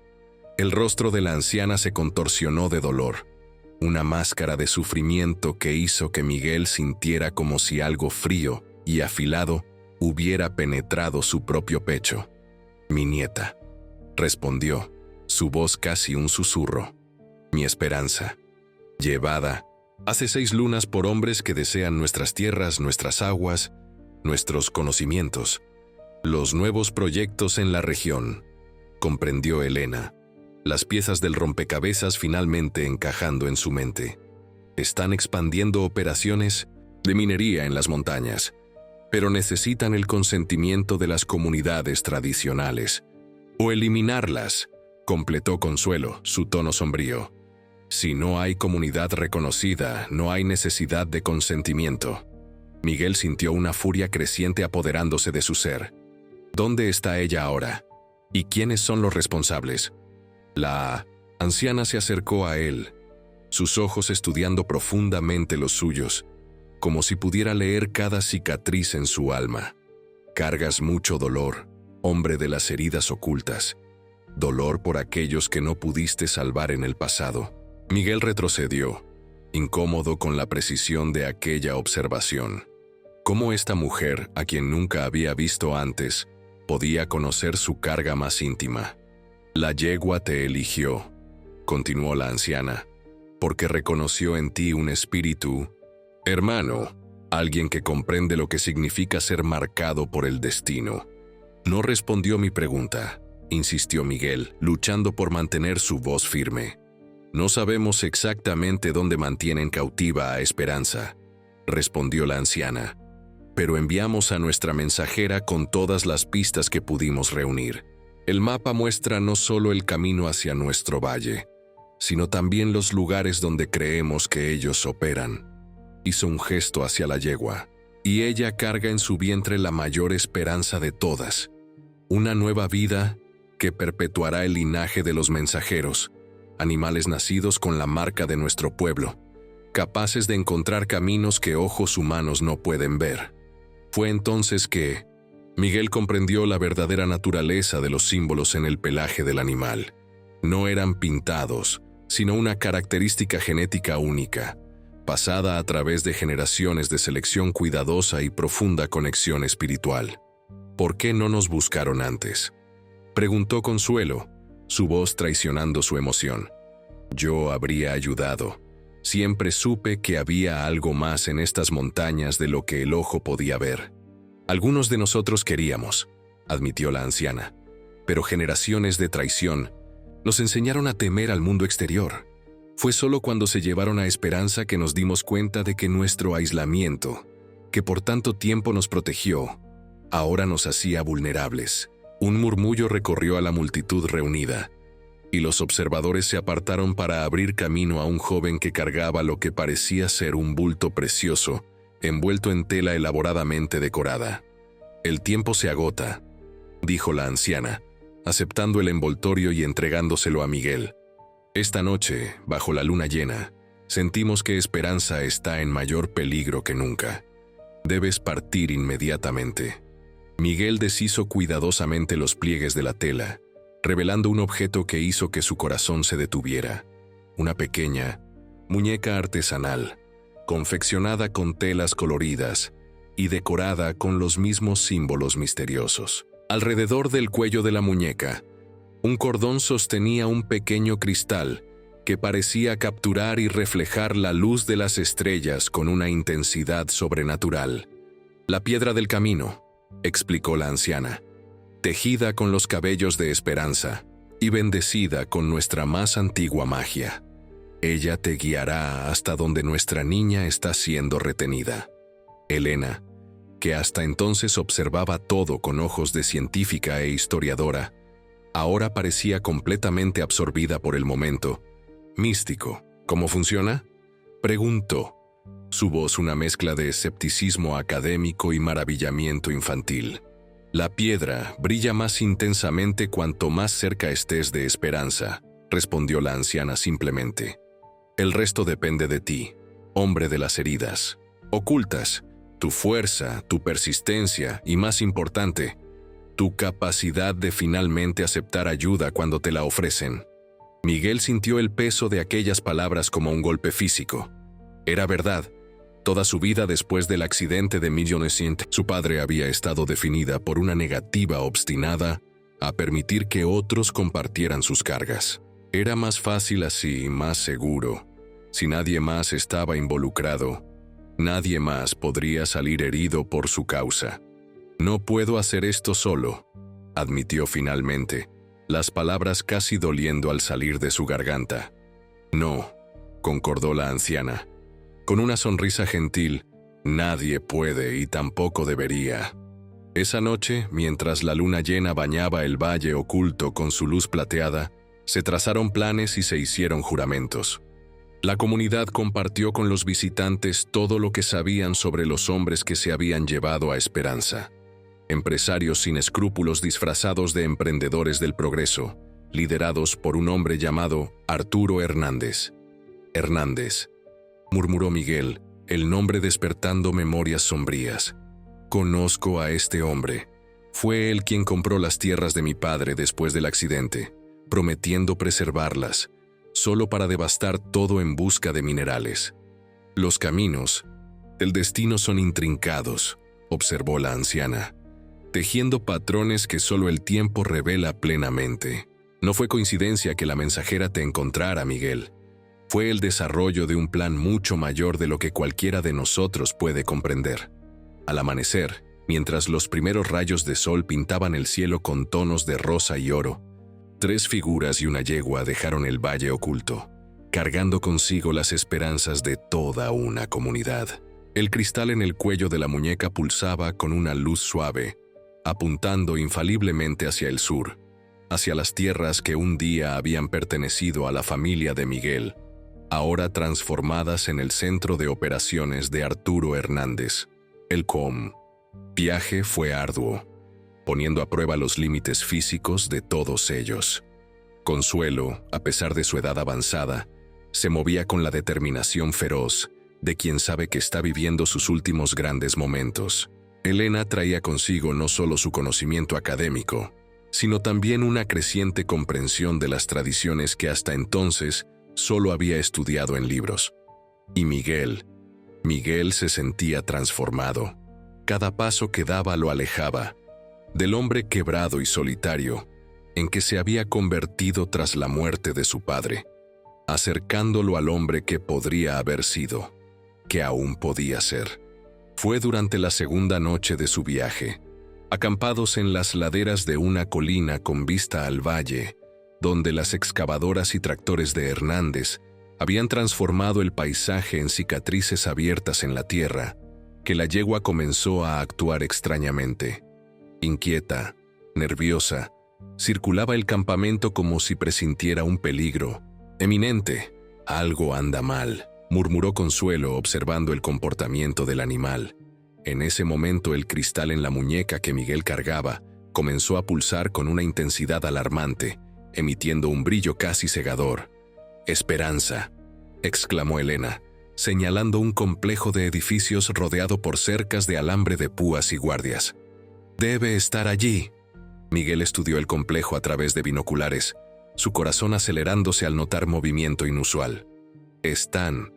El rostro de la anciana se contorsionó de dolor, una máscara de sufrimiento que hizo que Miguel sintiera como si algo frío y afilado hubiera penetrado su propio pecho. «Mi nieta», respondió, su voz casi un susurro. «Mi esperanza, llevada hace 6 lunas por hombres que desean nuestras tierras, nuestras aguas, nuestros conocimientos, los nuevos proyectos en la región», comprendió Elena, las piezas del rompecabezas finalmente encajando en su mente. «Están expandiendo operaciones de minería en las montañas, pero necesitan el consentimiento de las comunidades tradicionales. O eliminarlas», completó Consuelo, su tono sombrío. «Si no hay comunidad reconocida, no hay necesidad de consentimiento». Miguel sintió una furia creciente apoderándose de su ser. ¿Dónde está ella ahora? ¿Y quiénes son los responsables? La anciana se acercó a él, sus ojos estudiando profundamente los suyos, como si pudiera leer cada cicatriz en su alma. «Cargas mucho dolor, hombre de las heridas ocultas, dolor por aquellos que no pudiste salvar en el pasado». Miguel retrocedió, incómodo con la precisión de aquella observación. ¿Cómo esta mujer, a quien nunca había visto antes, podía conocer su carga más íntima? «La yegua te eligió», continuó la anciana, «porque reconoció en ti un espíritu, hermano, alguien que comprende lo que significa ser marcado por el destino». «No respondió mi pregunta», insistió Miguel, luchando por mantener su voz firme. «No sabemos exactamente dónde mantienen cautiva a Esperanza», respondió la anciana, «pero enviamos a nuestra mensajera con todas las pistas que pudimos reunir. El mapa muestra no solo el camino hacia nuestro valle, sino también los lugares donde creemos que ellos operan». Hizo un gesto hacia la yegua, «y ella carga en su vientre la mayor esperanza de todas, una nueva vida que perpetuará el linaje de los mensajeros, animales nacidos con la marca de nuestro pueblo, capaces de encontrar caminos que ojos humanos no pueden ver. Fue entonces que Miguel comprendió la verdadera naturaleza de los símbolos en el pelaje del animal. No eran pintados, sino una característica genética única, pasada a través de generaciones de selección cuidadosa y profunda conexión espiritual. ¿Por qué no nos buscaron antes?, preguntó Consuelo, su voz traicionando su emoción. Yo habría ayudado. Siempre supe que había algo más en estas montañas de lo que el ojo podía ver. Algunos de nosotros queríamos, admitió la anciana, pero generaciones de traición nos enseñaron a temer al mundo exterior. Fue solo cuando se llevaron a Esperanza que nos dimos cuenta de que nuestro aislamiento, que por tanto tiempo nos protegió, ahora nos hacía vulnerables. Un murmullo recorrió a la multitud reunida, y los observadores se apartaron para abrir camino a un joven que cargaba lo que parecía ser un bulto precioso, envuelto en tela elaboradamente decorada. «El tiempo se agota», dijo la anciana, aceptando el envoltorio y entregándoselo a Miguel. «Esta noche, bajo la luna llena, sentimos que Esperanza está en mayor peligro que nunca. Debes partir inmediatamente». Miguel deshizo cuidadosamente los pliegues de la tela, revelando un objeto que hizo que su corazón se detuviera. Una pequeña muñeca artesanal, confeccionada con telas coloridas y decorada con los mismos símbolos misteriosos. Alrededor del cuello de la muñeca, un cordón sostenía un pequeño cristal que parecía capturar y reflejar la luz de las estrellas con una intensidad sobrenatural. «La piedra del camino», explicó la anciana, «tejida con los cabellos de Esperanza y bendecida con nuestra más antigua magia. Ella te guiará hasta donde nuestra niña está siendo retenida». Elena, que hasta entonces observaba todo con ojos de científica e historiadora, ahora parecía completamente absorbida por el momento. «Místico, ¿cómo funciona?», preguntó, su voz una mezcla de escepticismo académico y maravillamiento infantil. «La piedra brilla más intensamente cuanto más cerca estés de Esperanza», respondió la anciana simplemente. «El resto depende de ti, hombre de las heridas ocultas, tu fuerza, tu persistencia y, más importante, tu capacidad de finalmente aceptar ayuda cuando te la ofrecen». Miguel sintió el peso de aquellas palabras como un golpe físico. Era verdad. Toda su vida después del accidente de 1900, su padre había estado definida por una negativa obstinada a permitir que otros compartieran sus cargas. Era más fácil así, más seguro. Si nadie más estaba involucrado, nadie más podría salir herido por su causa. «No puedo hacer esto solo», admitió finalmente, las palabras casi doliendo al salir de su garganta. «No», concordó la anciana, con una sonrisa gentil, «nadie puede y tampoco debería». Esa noche, mientras la luna llena bañaba el valle oculto con su luz plateada, se trazaron planes y se hicieron juramentos. La comunidad compartió con los visitantes todo lo que sabían sobre los hombres que se habían llevado a Esperanza. Empresarios sin escrúpulos disfrazados de emprendedores del progreso, liderados por un hombre llamado Arturo Hernández. «Hernández», murmuró Miguel, el nombre despertando memorias sombrías. «Conozco a este hombre. Fue él quien compró las tierras de mi padre después del accidente, prometiendo preservarlas, solo para devastar todo en busca de minerales. Los caminos del destino son intrincados», observó la anciana, tejiendo patrones que solo el tiempo revela plenamente. «No fue coincidencia que la mensajera te encontrara, Miguel. Fue el desarrollo de un plan mucho mayor de lo que cualquiera de nosotros puede comprender». Al amanecer, mientras los primeros rayos de sol pintaban el cielo con tonos de rosa y oro, 3 figuras y una yegua dejaron el valle oculto, cargando consigo las esperanzas de toda una comunidad. El cristal en el cuello de la muñeca pulsaba con una luz suave, apuntando infaliblemente hacia el sur, hacia las tierras que un día habían pertenecido a la familia de Miguel, ahora transformadas en el centro de operaciones de Arturo Hernández. El viaje fue arduo. poniendo a prueba los límites físicos de todos ellos. Consuelo, a pesar de su edad avanzada, se movía con la determinación feroz de quien sabe que está viviendo sus últimos grandes momentos. Elena traía consigo no solo su conocimiento académico, sino también una creciente comprensión de las tradiciones que hasta entonces solo había estudiado en libros. Y Miguel se sentía transformado. Cada paso que daba lo alejaba del hombre quebrado y solitario en que se había convertido tras la muerte de su padre, acercándolo al hombre que podría haber sido, que aún podía ser. Fue durante la segunda noche de su viaje, acampados en las laderas de una colina con vista al valle, donde las excavadoras y tractores de Hernández habían transformado el paisaje en cicatrices abiertas en la tierra, que la yegua comenzó a actuar extrañamente. Inquieta, nerviosa, circulaba el campamento como si presintiera un peligro eminente. «Algo anda mal», murmuró Consuelo observando el comportamiento del animal. En ese momento el cristal en la muñeca que Miguel cargaba comenzó a pulsar con una intensidad alarmante, emitiendo un brillo casi cegador. «Esperanza», exclamó Elena, señalando un complejo de edificios rodeado por cercas de alambre de púas y guardias. «Debe estar allí». Miguel estudió el complejo a través de binoculares, su corazón acelerándose al notar movimiento inusual. «Están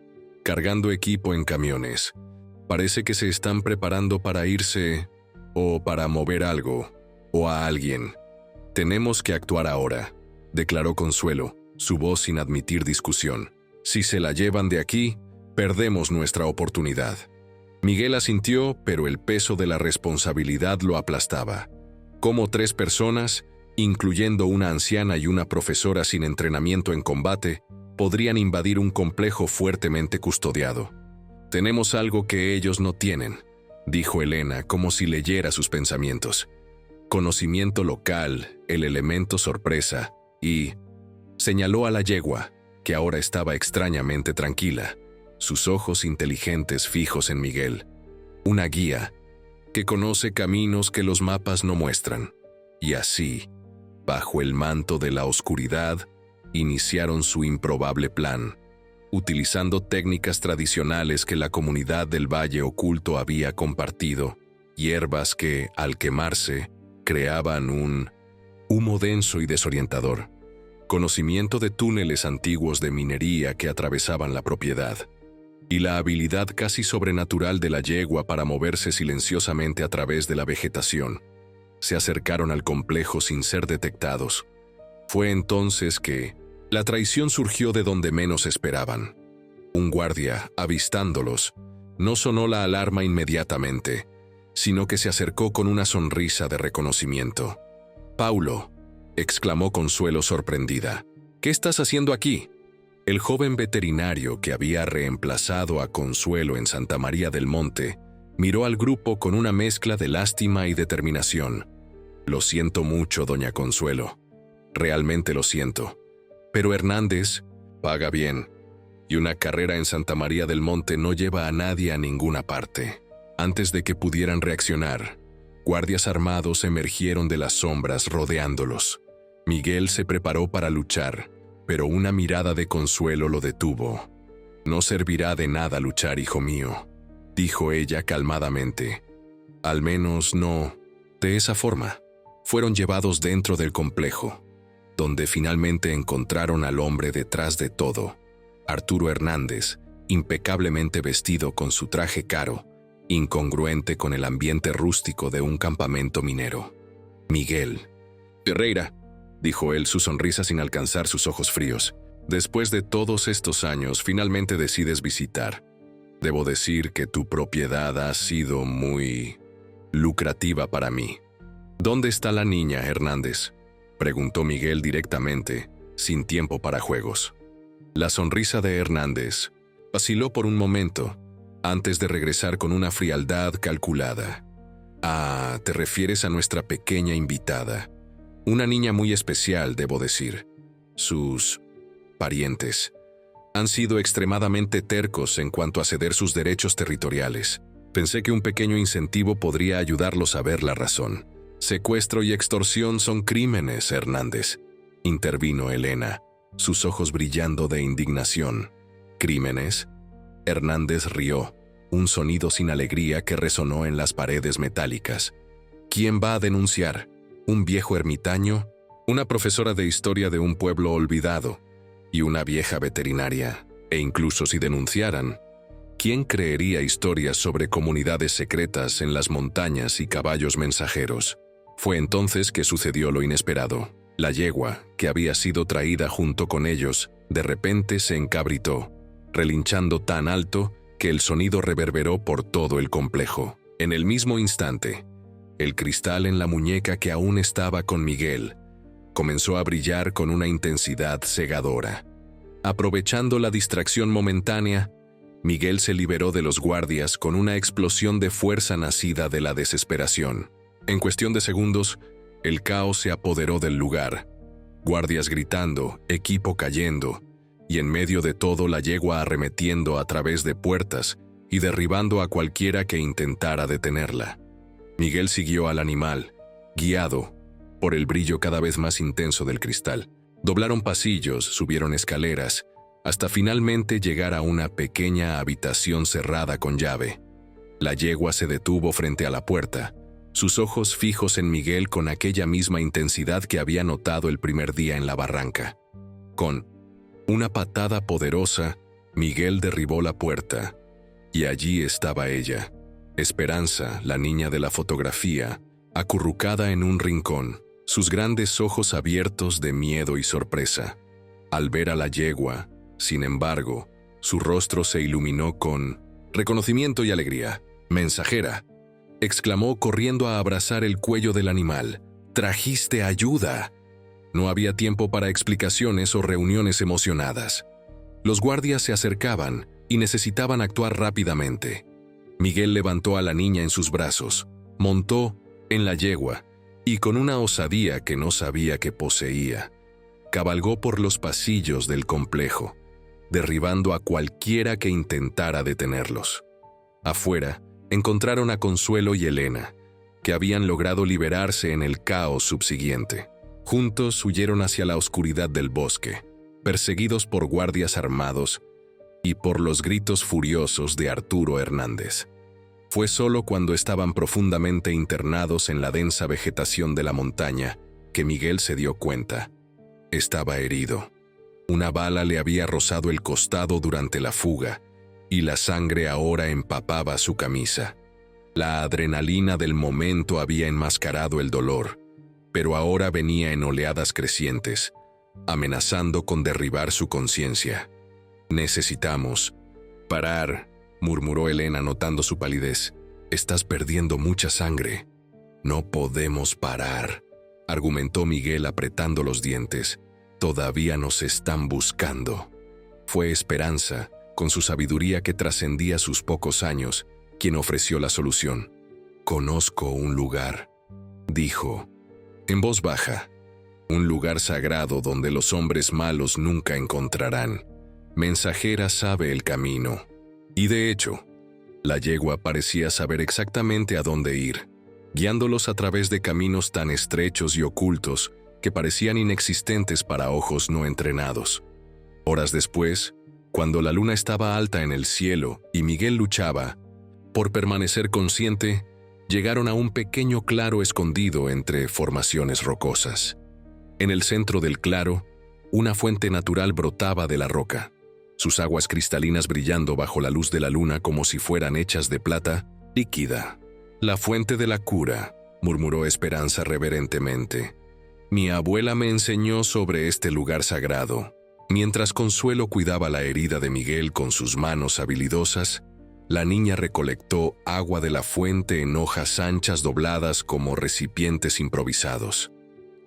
cargando equipo en camiones. Parece que se están preparando para irse, o para mover algo, o a alguien. Tenemos que actuar ahora», declaró Consuelo, su voz sin admitir discusión. «Si se la llevan de aquí, perdemos nuestra oportunidad». Miguel asintió, pero el peso de la responsabilidad lo aplastaba. ¿Cómo 3 personas, incluyendo una anciana y una profesora sin entrenamiento en combate, podrían invadir un complejo fuertemente custodiado? «Tenemos algo que ellos no tienen», dijo Elena como si leyera sus pensamientos. «Conocimiento local, el elemento sorpresa y...» Señaló a la yegua, que ahora estaba extrañamente tranquila, sus ojos inteligentes fijos en Miguel. «Una guía que conoce caminos que los mapas no muestran». Y así, bajo el manto de la oscuridad, iniciaron su improbable plan, utilizando técnicas tradicionales que la comunidad del Valle Oculto había compartido, hierbas que, al quemarse, creaban un humo denso y desorientador, conocimiento de túneles antiguos de minería que atravesaban la propiedad, y la habilidad casi sobrenatural de la yegua para moverse silenciosamente a través de la vegetación. Se acercaron al complejo sin ser detectados. Fue entonces que la traición surgió de donde menos esperaban. Un guardia, avistándolos, no sonó la alarma inmediatamente, sino que se acercó con una sonrisa de reconocimiento. «Paulo», exclamó Consuelo sorprendida, «¿qué estás haciendo aquí?» El joven veterinario que había reemplazado a Consuelo en Santa María del Monte miró al grupo con una mezcla de lástima y determinación. «Lo siento mucho, doña Consuelo. Realmente lo siento. Pero Hernández paga bien, y una carrera en Santa María del Monte no lleva a nadie a ninguna parte». Antes de que pudieran reaccionar, guardias armados emergieron de las sombras rodeándolos. Miguel se preparó para luchar, pero una mirada de Consuelo lo detuvo. «No servirá de nada luchar, hijo mío», dijo ella calmadamente. «Al menos no de esa forma». Fueron llevados dentro del complejo, donde finalmente encontraron al hombre detrás de todo, Arturo Hernández, impecablemente vestido con su traje caro, incongruente con el ambiente rústico de un campamento minero. «Miguel Ferreira», dijo él, su sonrisa sin alcanzar sus ojos fríos. «Después de todos estos años, finalmente decides visitar. Debo decir que tu propiedad ha sido muy lucrativa para mí». «¿Dónde está la niña, Hernández?», preguntó Miguel directamente, sin tiempo para juegos. La sonrisa de Hernández vaciló por un momento, antes de regresar con una frialdad calculada. «Ah, te refieres a nuestra pequeña invitada. Una niña muy especial, debo decir. Sus parientes han sido extremadamente tercos en cuanto a ceder sus derechos territoriales. Pensé que un pequeño incentivo podría ayudarlos a ver la razón. Secuestro y extorsión son crímenes, Hernández, intervino Elena, sus ojos brillando de indignación. ¿Crímenes? Hernández rió, un sonido sin alegría que resonó en las paredes metálicas. ¿Quién va a denunciar? ¿Un viejo ermitaño? ¿Una profesora de historia de un pueblo olvidado? ¿Y una vieja veterinaria? E incluso si denunciaran, ¿quién creería historias sobre comunidades secretas en las montañas y caballos mensajeros? Fue entonces que sucedió lo inesperado. La yegua, que había sido traída junto con ellos, de repente se encabritó, relinchando tan alto que el sonido reverberó por todo el complejo. En el mismo instante, el cristal en la muñeca que aún estaba con Miguel comenzó a brillar con una intensidad cegadora. Aprovechando la distracción momentánea, Miguel se liberó de los guardias con una explosión de fuerza nacida de la desesperación. En cuestión de segundos, el caos se apoderó del lugar. Guardias gritando, equipo cayendo, y en medio de todo la yegua arremetiendo a través de puertas y derribando a cualquiera que intentara detenerla. Miguel siguió al animal, guiado por el brillo cada vez más intenso del cristal. Doblaron pasillos, subieron escaleras, hasta finalmente llegar a una pequeña habitación cerrada con llave. La yegua se detuvo frente a la puerta, sus ojos fijos en Miguel con aquella misma intensidad que había notado el primer día en la barranca. Con una patada poderosa, Miguel derribó la puerta, y allí estaba ella, Esperanza, la niña de la fotografía, acurrucada en un rincón, sus grandes ojos abiertos de miedo y sorpresa. Al ver a la yegua, sin embargo, su rostro se iluminó con reconocimiento y alegría. «Mensajera», exclamó corriendo a abrazar el cuello del animal. «¡Trajiste ayuda!». No había tiempo para explicaciones o reuniones emocionadas. Los guardias se acercaban y necesitaban actuar rápidamente. Miguel levantó a la niña en sus brazos, montó en la yegua y con una osadía que no sabía que poseía, cabalgó por los pasillos del complejo, derribando a cualquiera que intentara detenerlos. Afuera, encontraron a Consuelo y Elena, que habían logrado liberarse en el caos subsiguiente. Juntos huyeron hacia la oscuridad del bosque, perseguidos por guardias armados y por los gritos furiosos de Arturo Hernández. Fue solo cuando estaban profundamente internados en la densa vegetación de la montaña que Miguel se dio cuenta. Estaba herido. Una bala le había rozado el costado durante la fuga, y la sangre ahora empapaba su camisa. La adrenalina del momento había enmascarado el dolor, pero ahora venía en oleadas crecientes, amenazando con derribar su conciencia. «Necesitamos parar», murmuró Elena notando su palidez. «Estás perdiendo mucha sangre». «No podemos parar», argumentó Miguel apretando los dientes. «Todavía nos están buscando». Fue Esperanza, con su sabiduría que trascendía sus pocos años, quien ofreció la solución. «Conozco un lugar», dijo, en voz baja. «Un lugar sagrado donde los hombres malos nunca encontrarán. Mensajera sabe el camino». Y de hecho, la yegua parecía saber exactamente a dónde ir, guiándolos a través de caminos tan estrechos y ocultos que parecían inexistentes para ojos no entrenados. Horas después, cuando la luna estaba alta en el cielo y Miguel luchaba por permanecer consciente, llegaron a un pequeño claro escondido entre formaciones rocosas. En el centro del claro, una fuente natural brotaba de la roca, sus aguas cristalinas brillando bajo la luz de la luna como si fueran hechas de plata líquida. «La fuente de la cura», murmuró Esperanza reverentemente. «Mi abuela me enseñó sobre este lugar sagrado». Mientras Consuelo cuidaba la herida de Miguel con sus manos habilidosas, la niña recolectó agua de la fuente en hojas anchas dobladas como recipientes improvisados.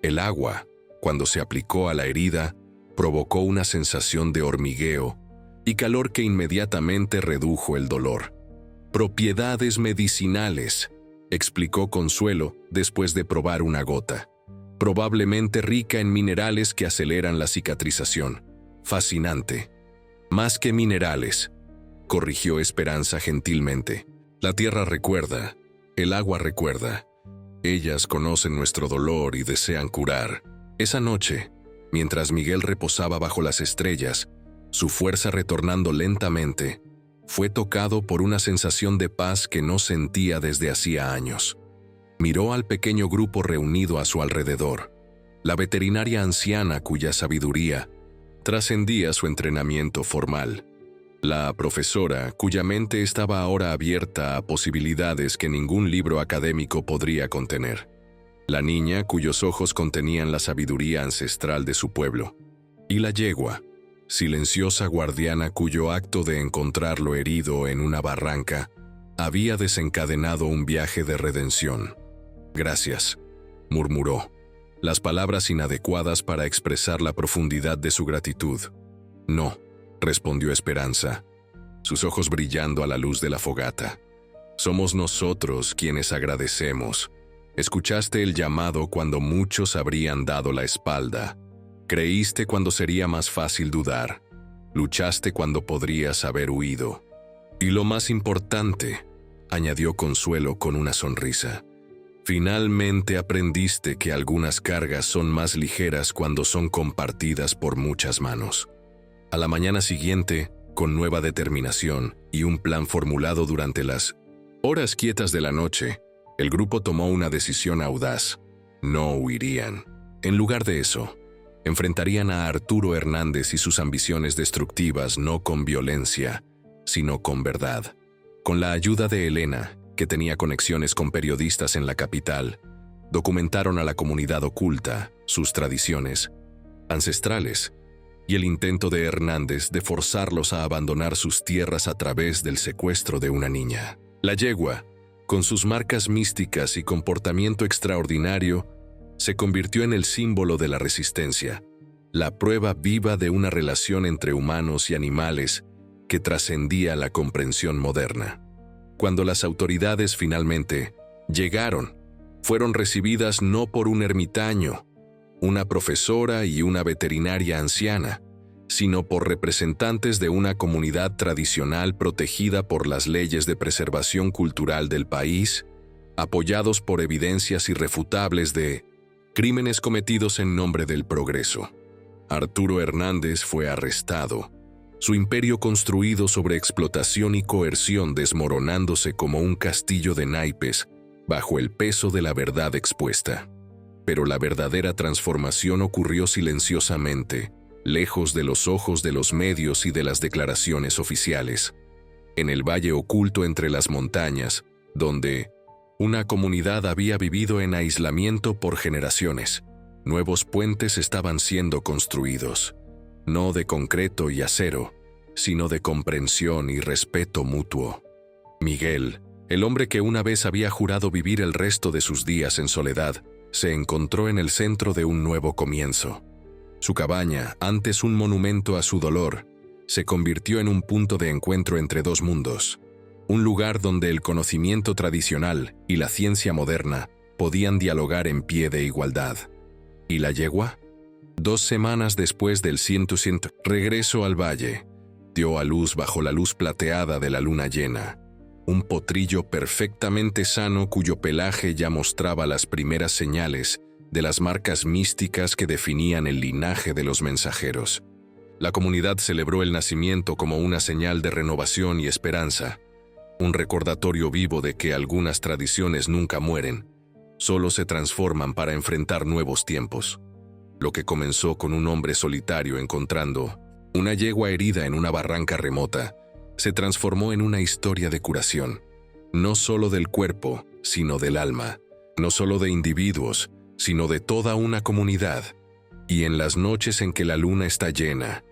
El agua, cuando se aplicó a la herida, provocó una sensación de hormigueo y calor que inmediatamente redujo el dolor. «Propiedades medicinales», explicó Consuelo después de probar una gota. «Probablemente rica en minerales que aceleran la cicatrización». «Fascinante». «Más que minerales», corrigió Esperanza gentilmente. «La tierra recuerda, el agua recuerda, Ellas conocen nuestro dolor y desean curar. Esa noche, mientras Miguel reposaba bajo las estrellas, su fuerza retornando lentamente, fue tocado por una sensación de paz que no sentía desde hacía años. Miró al pequeño grupo reunido a su alrededor. La veterinaria anciana cuya sabiduría trascendía su entrenamiento formal. La profesora cuya mente estaba ahora abierta a posibilidades que ningún libro académico podría contener. La niña cuyos ojos contenían la sabiduría ancestral de su pueblo. Y la yegua, silenciosa guardiana cuyo acto de encontrarlo herido en una barranca había desencadenado un viaje de redención. «Gracias», murmuró, las palabras inadecuadas para expresar la profundidad de su gratitud. «No», respondió Esperanza, sus ojos brillando a la luz de la fogata. «Somos nosotros quienes agradecemos. Escuchaste el llamado cuando muchos habrían dado la espalda. Creíste cuando sería más fácil dudar. Luchaste cuando podrías haber huido. Y lo más importante», añadió Consuelo con una sonrisa, «finalmente aprendiste que algunas cargas son más ligeras cuando son compartidas por muchas manos». A la mañana siguiente, con nueva determinación y un plan formulado durante las horas quietas de la noche, el grupo tomó una decisión audaz. No huirían. En lugar de eso, enfrentarían a Arturo Hernández y sus ambiciones destructivas no con violencia, sino con verdad. Con la ayuda de Elena, que tenía conexiones con periodistas en la capital, documentaron a la comunidad oculta, sus tradiciones ancestrales, y el intento de Hernández de forzarlos a abandonar sus tierras a través del secuestro de una niña. La yegua, con sus marcas místicas y comportamiento extraordinario, se convirtió en el símbolo de la resistencia, la prueba viva de una relación entre humanos y animales que trascendía la comprensión moderna. Cuando las autoridades finalmente llegaron, fueron recibidas no por un ermitaño, una profesora y una veterinaria anciana, sino por representantes de una comunidad tradicional protegida por las leyes de preservación cultural del país, apoyados por evidencias irrefutables de crímenes cometidos en nombre del progreso. Arturo Hernández fue arrestado, su imperio construido sobre explotación y coerción desmoronándose como un castillo de naipes bajo el peso de la verdad expuesta. Pero la verdadera transformación ocurrió silenciosamente, lejos de los ojos de los medios y de las declaraciones oficiales. En el valle oculto entre las montañas, donde una comunidad había vivido en aislamiento por generaciones, nuevos puentes estaban siendo construidos, no de concreto y acero, sino de comprensión y respeto mutuo. Miguel, el hombre que una vez había jurado vivir el resto de sus días en soledad, se encontró en el centro de un nuevo comienzo. Su cabaña, antes un monumento a su dolor, se convirtió en un punto de encuentro entre dos mundos, un lugar donde el conocimiento tradicional y la ciencia moderna podían dialogar en pie de igualdad. ¿Y la yegua? 2 semanas después del 100% regreso al valle, dio a luz bajo la luz plateada de la luna llena, un potrillo perfectamente sano cuyo pelaje ya mostraba las primeras señales de las marcas místicas que definían el linaje de los mensajeros. La comunidad celebró el nacimiento como una señal de renovación y esperanza, un recordatorio vivo de que algunas tradiciones nunca mueren, solo se transforman para enfrentar nuevos tiempos. Lo que comenzó con un hombre solitario encontrando una yegua herida en una barranca remota, se transformó en una historia de curación, no solo del cuerpo, sino del alma, no solo de individuos, sino de toda una comunidad. Y en las noches en que la luna está llena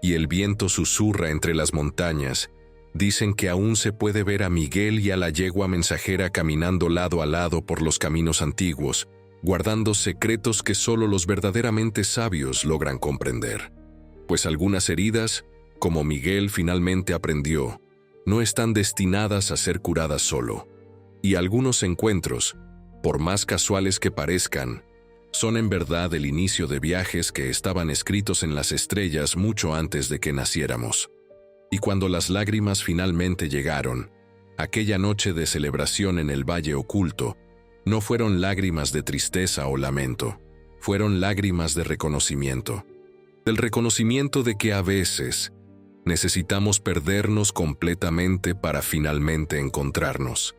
y el viento susurra entre las montañas, dicen que aún se puede ver a Miguel y a la yegua mensajera caminando lado a lado por los caminos antiguos, guardando secretos que solo los verdaderamente sabios logran comprender. Pues algunas heridas, como Miguel finalmente aprendió, no están destinadas a ser curadas solo. Y algunos encuentros, por más casuales que parezcan, son en verdad el inicio de viajes que estaban escritos en las estrellas mucho antes de que naciéramos. Y cuando las lágrimas finalmente llegaron, aquella noche de celebración en el Valle Oculto, No fueron lágrimas de tristeza o lamento, fueron lágrimas de reconocimiento. Del reconocimiento de que a veces necesitamos perdernos completamente para finalmente encontrarnos.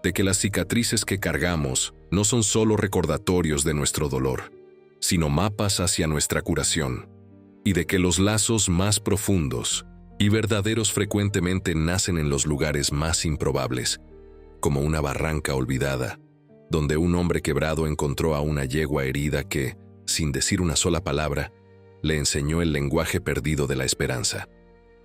De que las cicatrices que cargamos no son solo recordatorios de nuestro dolor, sino mapas hacia nuestra curación. Y de que los lazos más profundos y verdaderos frecuentemente nacen en los lugares más improbables, como una barranca olvidada, donde un hombre quebrado encontró a una yegua herida que, sin decir una sola palabra, le enseñó el lenguaje perdido de la esperanza.